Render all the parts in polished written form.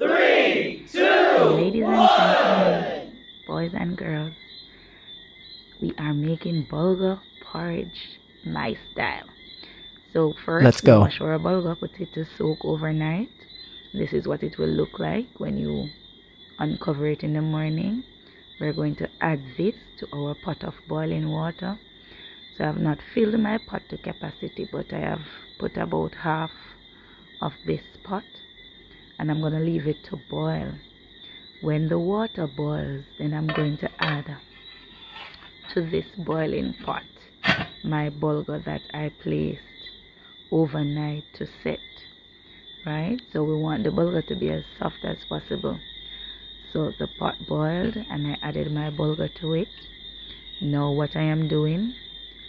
3, 2, Ladies and gentlemen, boys and girls, we are making Bulgar porridge, my style. So first, Let's we go. wash our bulgur, put it to soak overnight. This is what it will look like when you uncover it in the morning. We're going to add this to our pot of boiling water. So I have not filled my pot to capacity, but I have put about half of this pot, and I'm going to leave it to boil. When the water boils, then I'm going to add to this boiling pot my bulgur that I placed overnight to set, right? So we want the bulgur to be as soft as possible. So the pot boiled and I added my bulgur to it. Now what I am doing,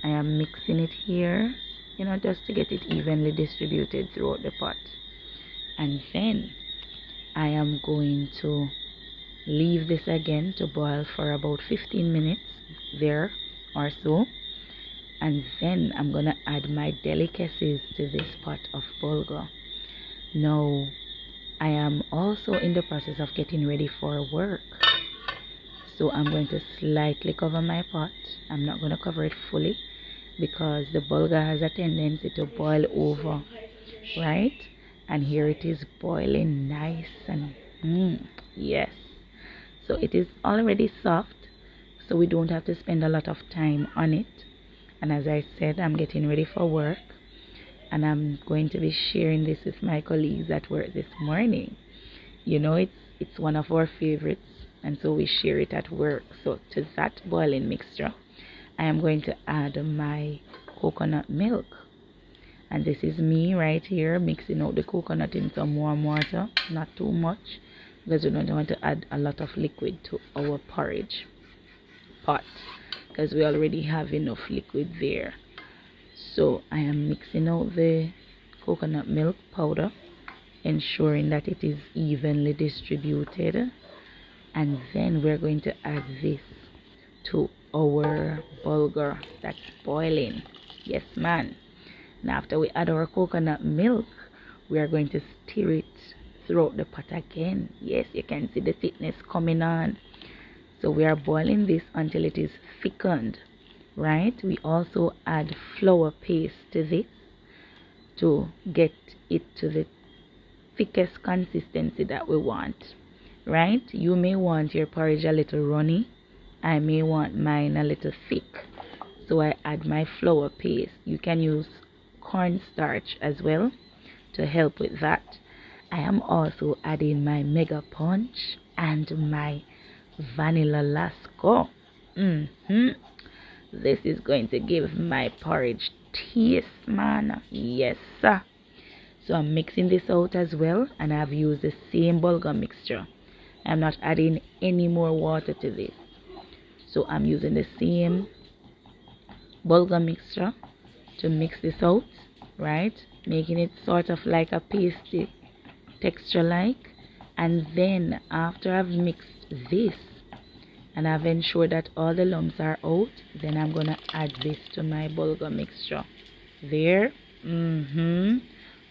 I am mixing it here, just to get it evenly distributed throughout the pot. And then I am going to leave this again to boil for about 15 minutes there or so. And then I'm going to add my delicacies to this pot of bulgur. Now, I am also in the process of getting ready for work. So I'm going to slightly cover my pot. I'm not going to cover it fully because the bulgur has a tendency to boil over, right? And here it is boiling nice and yes. So it is already soft, so we don't have to spend a lot of time on it. And as I said, I'm getting ready for work, and I'm going to be sharing this with my colleagues at work this morning. It's one of our favorites, and so we share it at work. So to that boiling mixture, I am going to add my coconut milk. And this is me right here mixing out the coconut in some warm water, not too much, because we don't want to add a lot of liquid to our porridge pot, because we already have enough liquid there. So I am mixing out the coconut milk powder, ensuring that it is evenly distributed, and then we're going to add this to our bulgur that's boiling. Yes, man. Now after we add our coconut milk, we are going to stir it throughout the pot again. Yes, you can see the thickness coming on. So we are boiling this until it is thickened, right? We also add flour paste to this to get it to the thickest consistency that we want, right? You may want your porridge a little runny. I may want mine a little thick. So I add my flour paste. You can use cornstarch as well to help with that. I am also adding my mega punch and my vanilla lasco. This is going to give my porridge taste, man. Yes, sir. So I'm mixing this out as well, and I've used the same bulgur mixture. I'm not adding any more water to this. So I'm using the same bulgur mixture to mix this out, right? Making it sort of like a pasty texture like. And then after I've mixed this and I've ensured that all the lumps are out, then I'm gonna add this to my bulgur mixture there.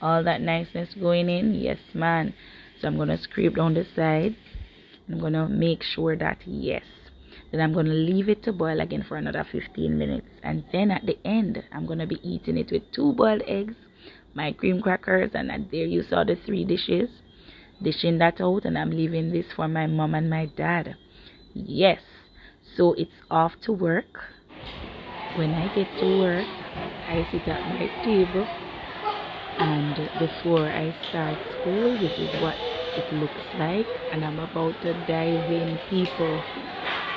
All that niceness going in. Yes, man. So I'm gonna scrape down the sides. I'm gonna make sure that, yes. Then I'm gonna leave it to boil again for another 15 minutes, and then at the end I'm gonna be eating it with 2 boiled eggs, my cream crackers, and there you saw the 3 dishes. Dishing that out, and I'm leaving this for my mom and my dad. Yes, so it's off to work. When I get to work, I sit at my table, and before I start school, this is what it looks like, and I'm about to dive in, people.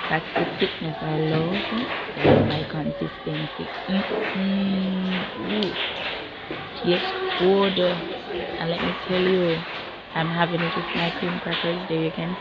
That's the thickness I love. That's my consistency. Tastes good. And let me tell you, I'm having it with my cream crackers. There you can